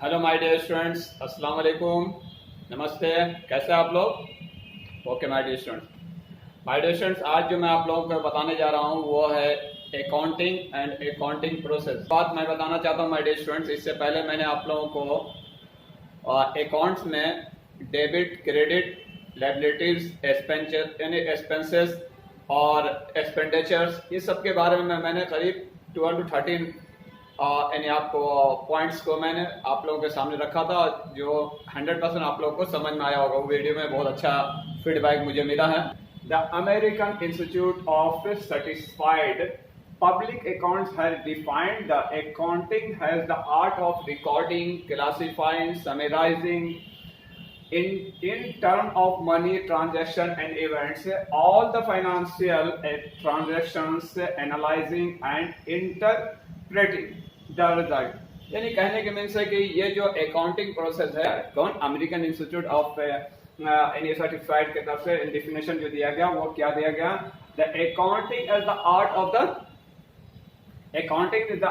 Hello my dear students, अस्सलाम वालेकुम, नमस्ते। कैसे हैं आप लोग? ओके माय डियर स्टूडेंट्स, आज जो मैं आप लोगों को बताने जा रहा हूँ वो है अकाउंटिंग एंड अकाउंटिंग प्रोसेस। बात मैं बताना चाहता हूँ माय डियर स्टूडेंट्स, इससे पहले मैंने आप लोगों को अकाउंट्स में डेबिट, क्रेडिट, लायबिलिटीज, एक्सपेंसेस और एक्सपेंडिचर्स, इस सब के बारे में मैंने करीब 12 to 13 यानी आपको पॉइंट्स को मैंने आप लोगों के सामने रखा था, जो 100% आप लोगों को समझ में आया होगा। वो वीडियो में बहुत अच्छा फीडबैक मुझे मिला है। The American Institute of Certified Public accounts has defined the accounting has the art of recording, classifying, summarizing in term of money transaction and events, all the financial transactions, analyzing and interpreting the result। यानी कहने के means है कि ये जो accounting process है, कौन American Institute of certified के तरफ से डेफिनेशन जो दिया गया वो क्या दिया गया? The accounting is the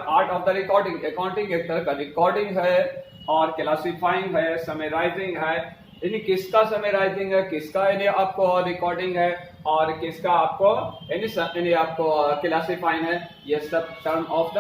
art of the recording. Accounting एक तरह का रिकॉर्डिंग है और क्लासिफाइंग है, समराइजिंग है। यानी किसका समराइजिंग है, किसका यानी आपको रिकॉर्डिंग है और किसका आपको यानी आपको क्लासिफाइंग है। ये सब टर्म ऑफ द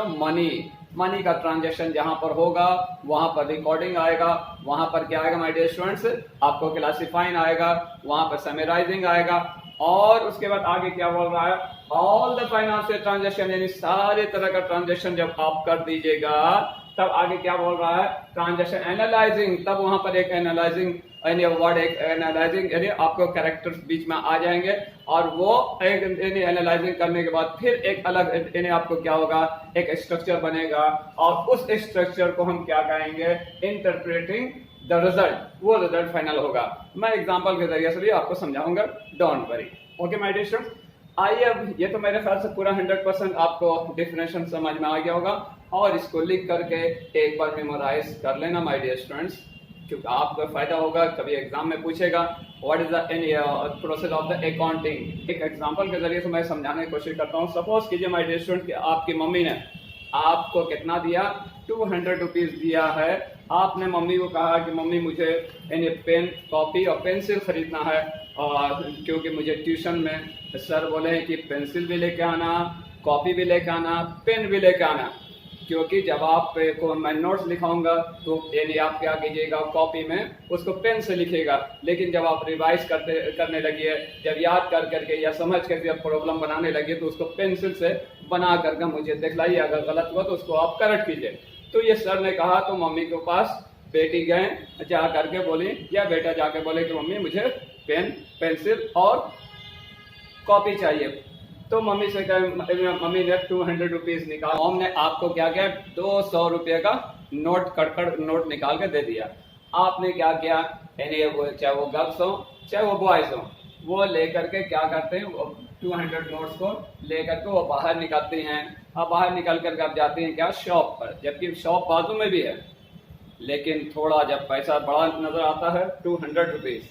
मनी का ट्रांजैक्शन जहां पर होगा वहां पर रिकॉर्डिंग आएगा, वहां पर क्या आएगा माय डियर स्टूडेंट्स, आपको क्लासिफाइंग आएगा, वहां पर समराइजिंग आएगा। और उसके बाद आगे क्या बोल रहा है? ऑल द फाइनेंशियल ट्रांजैक्शन, यानी सारे तरह का ट्रांजैक्शन जब आप कर दीजिएगा तब आगे क्या बोल रहा है? Transaction analysing. तब वहां पर एक एनालाइजिंग यानी वर्ड, एक एनालाइजिंग यानी आपको कैरेक्टर्स बीच में आ जाएंगे और वो एक यानी एनालाइजिंग करने के बाद फिर एक अलग यानी आपको क्या होगा? एक स्ट्रक्चर बनेगा और उस स्ट्रक्चर को हम क्या कहेंगे? Interpreting the result. वो रिजल्ट फाइनल होगा। मैं एग्जांपल के जरिए से भी आपको समझाऊंगा, don't worry. Okay my dear students, आइए अब ये तो मेरे ख्याल से पूरा 100% आपको डेफिनेशन समझ में आ गया होगा और इसको लिख करके एक बार मेमोराइज कर लेना माय डियर स्टूडेंट्स, क्योंकि आपको फायदा होगा। कभी एग्जाम में पूछेगा what is the process of the accounting. एक एग्जांपल के जरिए से मैं समझाने की कोशिश करता हूँ। सपोज कीजिए माय डियर स्टूडेंट कि आपकी मम्मी ने आपको कितना दिया? 200 रुपीज दिया है। आपने मम्मी को कहा कि मम्मी मुझे यानी पेन, कॉपी और पेंसिल खरीदना है, और क्योंकि मुझे ट्यूशन में सर बोले हैं कि पेंसिल भी लेके आना, कॉपी भी लेके आना, पेन भी लेके आना। क्योंकि जब आप को मैं नोट्स लिखाऊंगा तो यानी आप क्या कीजिएगा? कॉपी में उसको पेन से लिखेगा, लेकिन जब आप रिवाइज करने लगिए, जब याद कर करके या समझ करके जब प्रॉब्लम बनाने लगे तो उसको पेंसिल से बना करके मुझे दिखलाइए। अगर गलत हुआ तो उसको आप करेक्ट कीजिए। तो ये सर ने कहा तो मम्मी के पास बेटी गए, जा करके बोली या बेटा जाके बोले कि मम्मी मुझे पेन, पेंसिल और कॉपी चाहिए। तो मम्मी से कहा, मम्मी ने 200 रुपीज निकाल, मॉम ने आपको क्या किया? 200 रुपये का नोट कड़कड़ नोट निकाल के दे दिया। आपने क्या किया? यानी चाहे वो गर्ल्स हो चाहे वो बॉयज हो, वो लेकर के क्या करते हैं? वो 200 नोट्स को लेकर के वो बाहर निकालते हैं। अब बाहर निकल करके आप जाते हैं क्या? शॉप पर, जबकि शॉप बाजू में भी है, लेकिन थोड़ा जब पैसा बड़ा नजर आता है 200 रुपीज,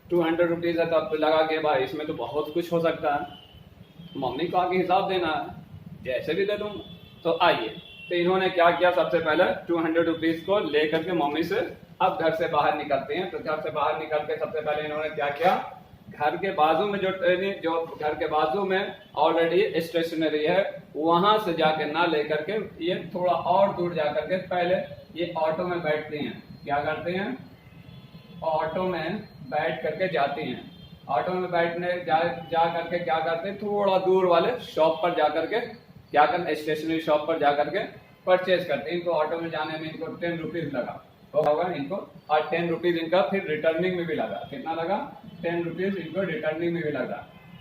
200 रुपीज है तो अब लगा के भाई इसमें तो बहुत कुछ हो सकता है, मम्मी को आगे हिसाब देना है, जैसे भी दे दूंगा। तो आइए, तो इन्होंने क्या किया? सबसे पहले 200 रुपीज को लेकर के मम्मी से अब घर से बाहर निकलते हैं। तो घर से बाहर निकल के सबसे पहले इन्होंने क्या किया? घर के बाजू में जो घर के बाजू में ऑलरेडी स्टेशनरी है वहां से जाके ना लेकर के ये थोड़ा और दूर जाकर के पहले ये ऑटो में बैठते हैं। क्या करते हैं? ऑटो में बैठ करके जाते हैं। ऑटो में बैठने जा करके क्या करते हैं? थोड़ा दूर वाले शॉप पर जा करके क्या करते? स्टेशनरी शॉप पर जा करके परचेज करते हैं। इनको ऑटो में जाने में इनको 10 रुपीज लगा होगा इनको, और 10 रुपीज इनका फिर रिटर्निंग में भी लगा। कितना लगा? 10 रुपीज इनको रिटर्निंग में भी लगा।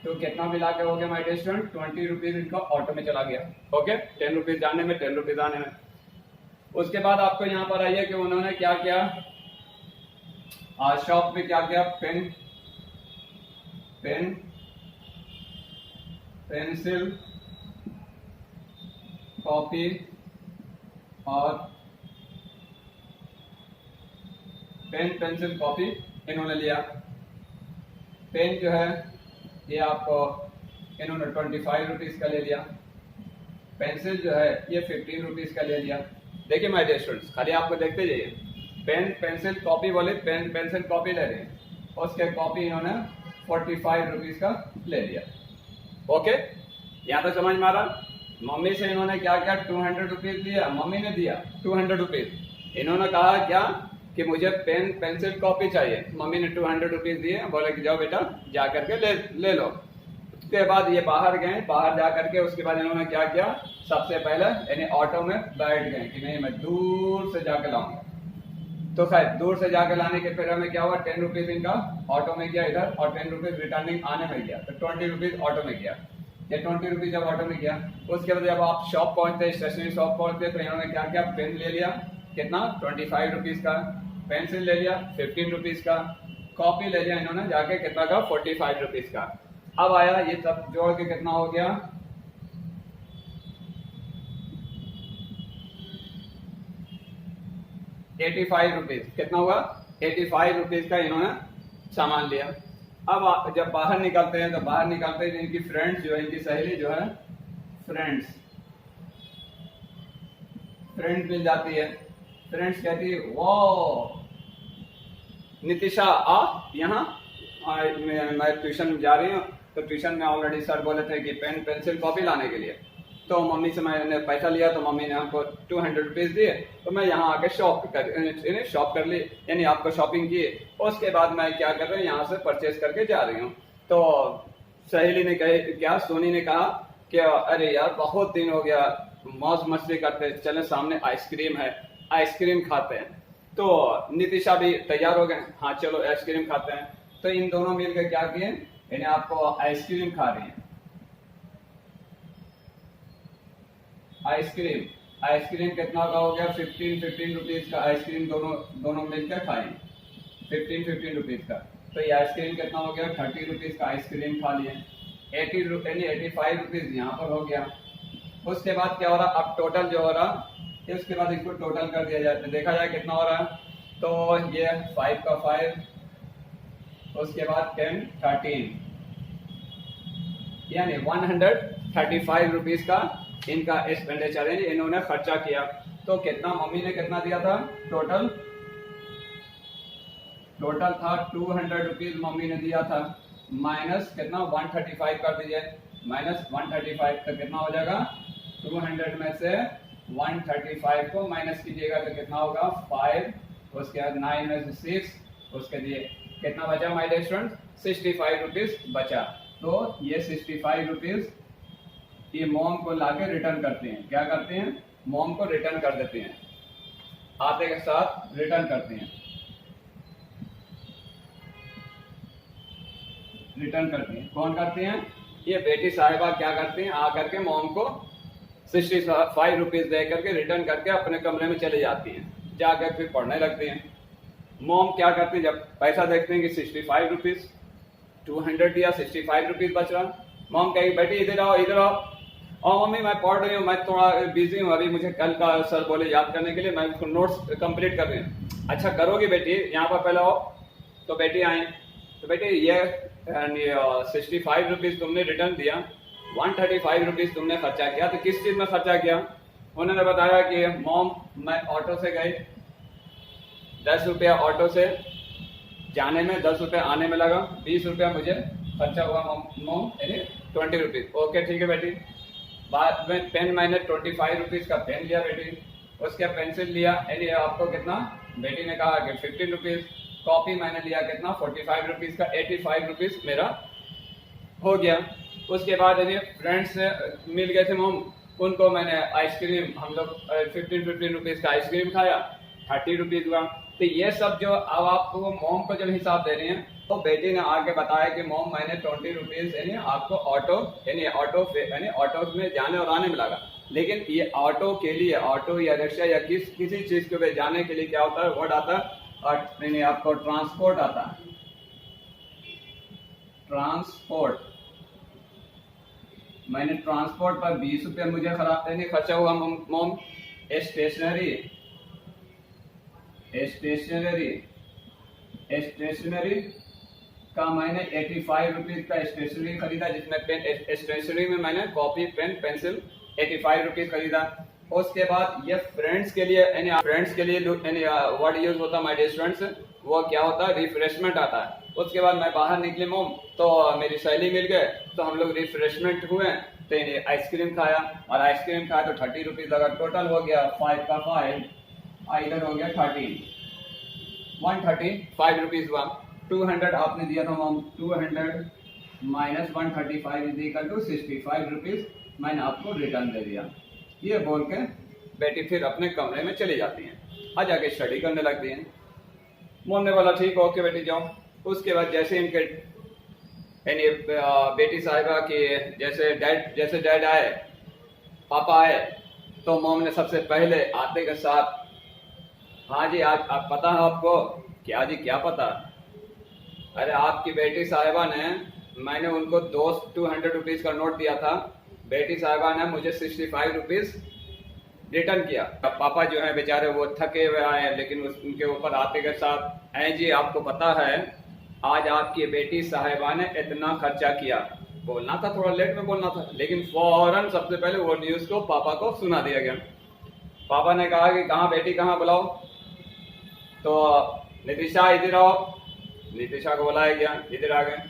तो कितना मिला के हो गया माय डियर स्टूडेंट? 20 रुपीज इनका ऑटो में चला गया। ओके, 10 रुपीज जाने में, 10 रुपीज आने में। उसके बाद आपको यहाँ पर आइए कि उन्होंने क्या किया? शॉप में क्या किया? पेन, पेंसिल, कॉपी और पेन, पेंसिल, कॉपी इन्होंने लिया। पेन जो है ये आपको इन्होंने 25 रुपीज का ले लिया। पेंसिल जो है ये 15 रुपीज का ले लिया। देखिए माय डियर स्टूडेंट्स, खाली आपको देखते जाइए। पेन पेंसिल कॉपी बोले, पेन पेंसिल कॉपी ले रहे हैं, उसके कॉपी इन्होंने 45 रुपीज का ले लिया। ओके, यहाँ तो समझ में आ रहा। मम्मी से इन्होंने क्या किया, 200 रुपीज लिया, मम्मी ने दिया 200 रुपीज। इन्होंने कहा क्या कि मुझे पेन पेंसिल कॉपी चाहिए, मम्मी ने 200 रुपीज दिए, बोले कि जाओ बेटा जा करके ले लो। उसके बाद ये बाहर गए, बाहर जा करके उसके बाद इन्होंने क्या किया, सबसे पहले यानी ऑटो में बैठ गए कि नहीं मैं दूर से जाके लाऊंगा। तो खैर दूर से जाके लाने के फिर हमें क्या हुआ, 10 रुपीज इनका ऑटो में गया इधर, और 10 रुपीज रिटर्निंग आने में गया, तो 20 रुपीज ऑटो में गया। ये 20 रुपीज जब ऑटो में गया, उसके बाद जब आप शॉप पहुंचते, स्टेशनरी शॉप पहुंचते, तो इन्होंने क्या किया, पेन ले लिया कितना, 25 रुपीज का, पेंसिल ले लिया 15 रुपीज का, कॉपी ले लिया इन्होंने जाके कितना का, 45 रुपीज का। अब आया ये सब जोड़ के कितना हो गया, 85 रुपीज। कितना हुआ, 85 रुपीज का इन्होंने सामान लिया। अब जब बाहर निकलते हैं, तो बाहर निकलते हैं इनकी फ्रेंड्स जो है, इनकी सहेली जो है, फ्रेंड्स मिल जाती है। फ्रेंड्स कहती है वो नितिशा आ यहाँ, मैं ट्यूशन जा रही हूँ, तो ट्यूशन में ऑलरेडी सर बोले थे कि पेन पेंसिल कॉपी लाने के लिए, तो मम्मी से मैंने पैसा लिया, तो मम्मी ने हमको 200 रुपीज दिए, तो मैं यहाँ आके शॉप कर ली, यानी आपको शॉपिंग की। उसके बाद मैं क्या कर रही हूँ, यहाँ से परचेज करके जा रही हूँ। तो सहेली ने कहे क्या, सोनी ने कहा कि अरे यार बहुत दिन हो गया, मौज मस्ती करते, चले सामने आइसक्रीम है, आइसक्रीम खाते हैं। तो नितिशा भी तैयार हो गए, हाँ चलो आइसक्रीम खाते हैं। तो इन दोनों मिलकर क्या किए, इन्हें आपको आइसक्रीम खा रही है। आइसक्रीम कितना का हो गया, 15 रुपीज का आइसक्रीम दोनों मिलकर खाए, 15 रुपीज का। तो ये आइसक्रीम कितना हो गया, 30 रुपीज का आइसक्रीम खा लिए, 85 रुपीज यहाँ पर हो गया। उसके बाद क्या हो रहा, अब टोटल जो हो रहा, उसके बाद इसको टोटल कर दिया जाए, देखा जाए कितना हो रहा है। तो ये 5 का 5, उसके बाद 10 13, यानी 135 रुपीज का इनका एक्सपेंडिचर है, इन्होंने खर्चा किया। तो कितना मम्मी ने कितना दिया था, टोटल था 200 रुपीज मम्मी ने दिया था, माइनस कितना 135 कर दीजिए, माइनस 135, तो कितना हो जाएगा, 200 में से 135 को माइनस कीजिएगा तो कितना होगा 5, उसके बाद 9 में से 6, उसके लिए कितना बचा माय डियर स्टूडेंट, 65 रुपीज बचा। तो ये 65 रुपीज ये मॉम को लाके रिटर्न करते हैं, क्या करते हैं, मॉम को रिटर्न कर देते हैं, आते के साथ रिटर्न करते हैं, कौन करते हैं, ये बेटी साहिबा क्या करते हैं, आकर के मॉम को 65 रुपीज दे करके रिटर्न करके अपने कमरे में चले जाती हैं, जाकर फिर पढ़ने लगते हैं। मॉम क्या करती है, जब पैसा देखते हैं कि 65 रुपीज, 200 दिया, 65 रुपीज बच रहा, मॉम कहेगी बेटी इधर आओ, और मम्मी मैं पढ़ रही हूँ, मैं थोड़ा बिजी हूँ अभी, मुझे कल का सर बोले याद करने के लिए, मैं उसको नोट्स कंप्लीट कर रही हूँ। अच्छा करोगी बेटी, यहाँ पर पहले आओ। तो बेटी आई, तो बेटी ये 65 रुपीज तुमने रिटर्न दिया, 135 रुपीज तुमने खर्चा किया, तो किस चीज में खर्चा किया। उन्होंने बताया कि मॉम मैं ऑटो से गई, 10 रुपया ऑटो से जाने में, 10 रुपया आने में लगा, 20 रुपया मुझे खर्चा हुआ मॉम, यानी 20 रुपीज। ओके ठीक है बेटी। बाद में पेन मैंने 25 रुपीज का पेन लिया बेटी, उसके पेंसिल लिया, यानी आपको कितना, बेटी ने कहा कि 15 रुपीज, कॉपी मैंने लिया कितना 45 रुपीज का, 85 रुपीज मेरा हो गया। उसके बाद यानी फ्रेंड्स मिल गए थे मॉम, उनको मैंने आइसक्रीम, हम लोग 15 रुपीज का आइसक्रीम खाया, 30 रुपीज हुआ। तो ये सब जो अब आपको मॉम को जब हिसाब दे रहे हैं, तो बेटी ने आके बताया कि मॉम मैंने 20 रुपीज यानी आपको ऑटो में जाने और आने में लगा, लेकिन ये ऑटो के लिए, ऑटो या रिक्शा या किसी चीज के जाने के लिए क्या होता है, वर्ड आता है और आपको ट्रांसपोर्ट आता है, ट्रांसपोर्ट। मैंने ट्रांसपोर्ट पर 20 रुपये मुझे खर्चा हुआ मॉम। स्टेशनरी का मैंने 85 रुपीज का स्टेशनरी खरीदा, जिसमें पेन, स्टेशनरी में मैंने कॉपी पेन पेंसिल 85 रुपीज खरीदा। उसके बाद ये फ्रेंड्स के लिए वर्ड यूज होता है माय डियर स्टूडेंट्स, वो क्या होता है, रिफ्रेशमेंट आता है। उसके बाद मैं बाहर निकली मोम, तो मेरी सहेली मिल गए, तो हम लोग रिफ्रेशमेंट हुए, तो आइसक्रीम खाया, और आइसक्रीम खाया तो 30 रुपीज लगा, टोटल हो गया 5 का 5, इधर हो गया 13, 135 रुपीज हुआ। 200 आपने दिया था mom, 200 minus 135 is equal to 65 rupees, मैंने आपको रिटर्न दे दिया। ये बोल के बेटी फिर अपने कमरे में चली जाती हैं, आ जाके स्टडी करने लगती हैं। मोम ने बोला ठीक ओके बेटी जाओ। उसके बाद जैसे इनके बेटी साहिबा की जैसे डैड आए, पापा आए, तो मोम ने सबसे पहले आते के साथ, हाँ जी आज आप पता है आपको, क्या जी क्या पता, अरे आपकी बेटी साहिबा ने, मैंने उनको 200 रुपीज का नोट दिया था, बेटी साहिबा ने मुझे 65 रुपीज रिटर्न किया। अब पापा जो है बेचारे वो थके हुए आए, लेकिन उनके ऊपर आते के साथ, ऐ जी आपको पता है आज आपकी बेटी साहिबा ने इतना खर्चा किया। बोलना था, थोड़ा लेट में बोलना था, लेकिन फौरन सबसे पहले वो न्यूज को पापा को सुना दिया गया। पापा ने कहा कि कहाँ बेटी कहाँ बुलाओ, तो नितिशा इधर आओ। नितिशा को बुलाया गया, इधर आ गए।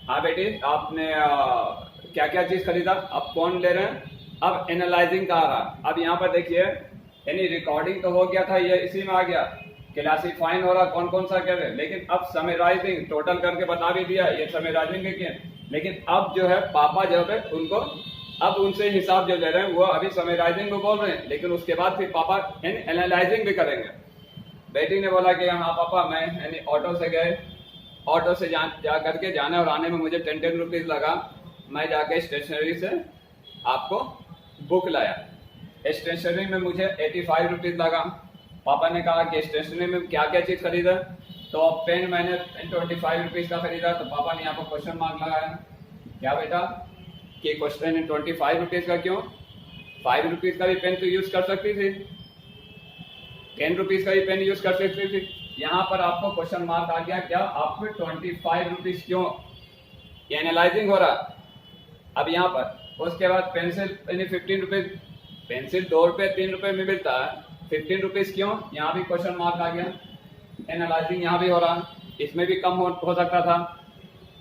हाँ बेटी आपने क्या क्या चीज खरीदा, अब कौन ले रहे हैं, अब एनालाइजिंग का आ रहा। अब यहाँ पर देखिए यानी रिकॉर्डिंग तो हो गया था, ये इसी में आ गया, क्लासिफाइंग हो रहा कौन कौन सा कर रहे, लेकिन अब समराइजिंग टोटल करके बता भी दिया, ये समराइजिंग के किए। लेकिन अब जो है पापा जो है उनको अब उनसे हिसाब जो ले रहे हैं वो अभी समराइजिंग को बोल रहे हैं, लेकिन उसके बाद फिर पापा एनालाइजिंग भी करेंगे। बेटी ने बोला कि हाँ पापा मैं यानी ऑटो से गए, ऑटो से जा करके जाने और आने में मुझे 10 रुपीज लगा, मैं जाके स्टेशनरी से आपको बुक लाया, स्टेशनरी में मुझे 85 रुपीज लगा। पापा ने कहा कि स्टेशनरी में क्या क्या चीज खरीदा, तो पेन मैंने 25 रुपीज का खरीदा, तो पापा ने यहाँ पर क्वेश्चन मार्क लगाया, क्या बेटा कि क्वेश्चन 25 रुपीज का क्यों, 5 रुपीज का भी पेन तो यूज कर सकती थी, 10 रुपीज का भी पेन यूज कर सकती थी। यहाँ पर आपको क्वेश्चन मार्क आ गया, क्या आपको 25 रुपीज क्यों, ये एनालाइजिंग हो रहा। अब यहाँ पर उसके बाद पेंसिल 15 रुपीज, पेंसिल 2 रुपए 3 रुपए में मिलता है, 15 रुपीज क्यों, यहाँ भी क्वेश्चन मार्क आ गया, एनालाइजिंग यहाँ भी हो रहा, इसमें भी कम हो सकता था।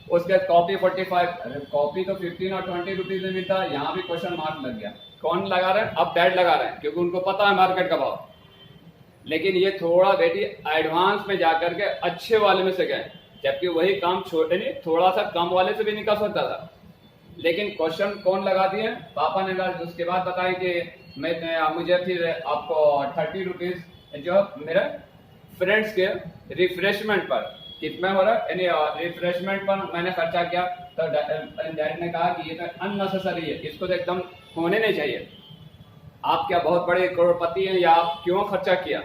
उसके बाद कॉपी 45, अरे कॉपी तो 15 और 20 रुपीज में मिलता है, यहाँ भी क्वेश्चन मार्क लग गया। कौन लगा रहे हैं, अब डैड लगा रहे हैं, क्योंकि उनको पता है मार्केट का भाव। लेकिन ये थोड़ा बेटी एडवांस में जाकर के अच्छे वाले में से गए, जबकि वही काम छोटे नहीं थोड़ा सा कम वाले से भी निकल सकता था, लेकिन क्वेश्चन कौन लगा दिए, पापा ने लगा। उसके बाद बताया कि मुझे फिर आपको 30 रुपीज जो मेरे फ्रेंड्स के रिफ्रेशमेंट पर कितना हो रहा है, यानी रिफ्रेशमेंट पर मैंने खर्चा किया, तो डैड ने कहा कि ये तो अननेसेसरी है, इसको तो एकदम होने नहीं चाहिए, आप क्या बहुत बड़े करोड़पति हैं या आप क्यों खर्चा किया।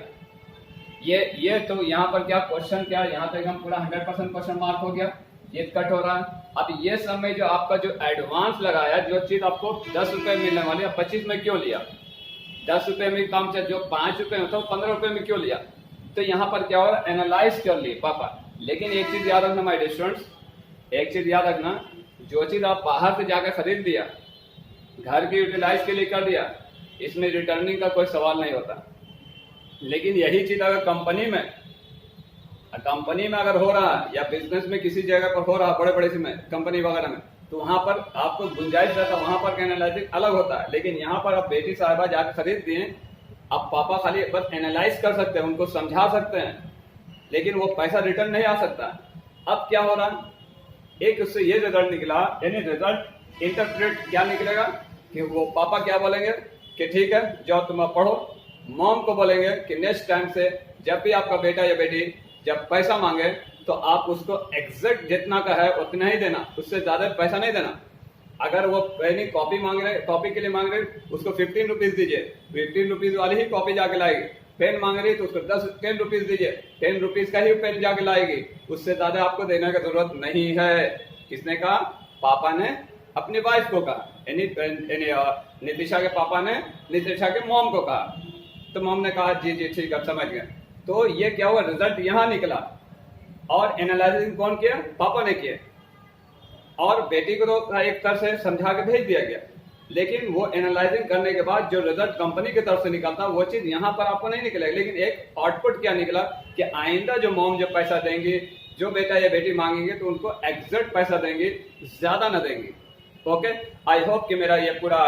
ये तो यहाँ पर क्या क्वेश्चन, क्या यहाँ तो एकदम पूरा 100% क्वेश्चन मार्क हो गया, ये कट हो रहा है। अब ये समय जो आपका जो एडवांस लगाया, जो चीज आपको 10 रुपए मिलने वाली है 25 में क्यों लिया, 10 रुपए में काम से जो 5 रुपए होता है 15 रुपए में क्यों लिया। तो यहाँ पर क्या हो रहा है, एनालाइज कर लिए पापा। लेकिन एक चीज याद रखना माय डियर स्टूडेंट्स, एक चीज याद रखना, जो चीज आप बाहर से जाकर खरीद लिया, घर की यूटिलाइज के लिए कर दिया, इसमें रिटर्निंग का कोई सवाल नहीं होता। लेकिन यही चीज अगर कंपनी में अगर हो रहा है, या बिजनेस में किसी जगह पर हो रहा है, बड़े बड़े में कंपनी वगैरह में, तो वहां पर आपको गुंजाइश रहता है, वहां पर एनालिसिस अलग होता है। लेकिन यहाँ पर आप बेटी साहिबा जाकर खरीद दिए, अब पापा खाली बस एनालाइज कर सकते हैं, उनको समझा सकते हैं, लेकिन वो पैसा रिटर्न नहीं आ सकता। अब क्या हो रहा है, एक उससे ये रिजल्ट निकला, यानी रिजल्ट इंटरप्रेट क्या निकलेगा कि वो पापा क्या बोलेंगे कि ठीक है जाओ तुम अब पढ़ो, मॉम को बोलेंगे कि नेक्स्ट टाइम से जब भी आपका बेटा या बेटी जब पैसा मांगे तो आप उसको एग्जैक्ट जितना का है उतना ही देना, उससे ज्यादा पैसा नहीं देना। अगर वो पेनी कॉपी मांग रहे, कॉपी के लिए मांग रहे, उसको 15 रुपीज दीजिए, 15 रुपीज वाली ही कॉपी जाके लाएगी। पेन मांग रही तो उसको 10 रुपीज दीजिए, 10 रुपीज का ही पेन जाके लाएगी, उससे ज्यादा आपको देने की जरूरत नहीं है। किसने कहा, पापा ने अपनी वाइफ को कहा, नितिशा के पापा ने नितिशा के मॉम को कहा। तो मॉम ने कहा जी जी ठीक है समझ गए। तो ये क्या हुआ, रिजल्ट यहाँ निकला, और एनालिसिस कौन किया, पापा ने किया, और बेटी को तो एक तरह से समझा के भेज दिया गया। लेकिन वो एनालाइजिंग करने के बाद जो रिजल्ट कंपनी की तरफ से निकलता वो चीज यहाँ पर आपको नहीं निकलेगा। लेकिन एक आउटपुट क्या निकला कि आइंदा जो मॉम जो पैसा देंगी, जो बेटा या बेटी मांगेंगे तो उनको एग्जैक्ट पैसा देंगे, ज्यादा ना देंगे। ओके, आई होप कि मेरा ये पूरा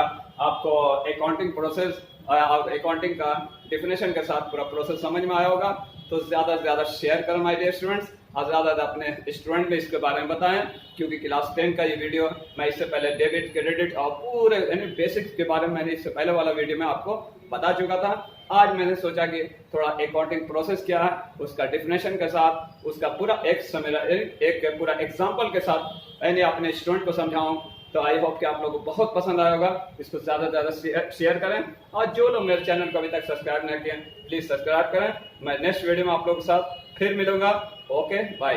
आपको अकाउंटिंग प्रोसेस, अकाउंटिंग का डेफिनेशन के साथ पूरा प्रोसेस समझ में आया होगा। तो ज्यादा से ज्यादा शेयर करें माय डियर स्टूडेंट्स, और ज्यादा अपने स्टूडेंट में इसके बारे में बताएं, क्योंकि क्लास 10 का ये वीडियो मैं इससे पहले डेबिट क्रेडिट और पूरे बेसिक्स के बारे में मैंने इससे पहले वाला वीडियो में आपको बता चुका था। आज मैंने सोचा कि थोड़ा अकाउंटिंग प्रोसेस क्या है उसका डेफिनेशन के साथ, उसका पूरा एक पूरा एग्जाम्पल के साथ यानी अपने स्टूडेंट को समझाऊं। तो आई होप कि आप लोगों को बहुत पसंद आया होगा। इसको ज्यादा से ज्यादा शेयर करें, और जो लोग मेरे चैनल को अभी तक सब्सक्राइब नहीं किए प्लीज सब्सक्राइब करें। मैं नेक्स्ट वीडियो में आप लोगों के साथ फिर मिलूंगा। Okay, bye.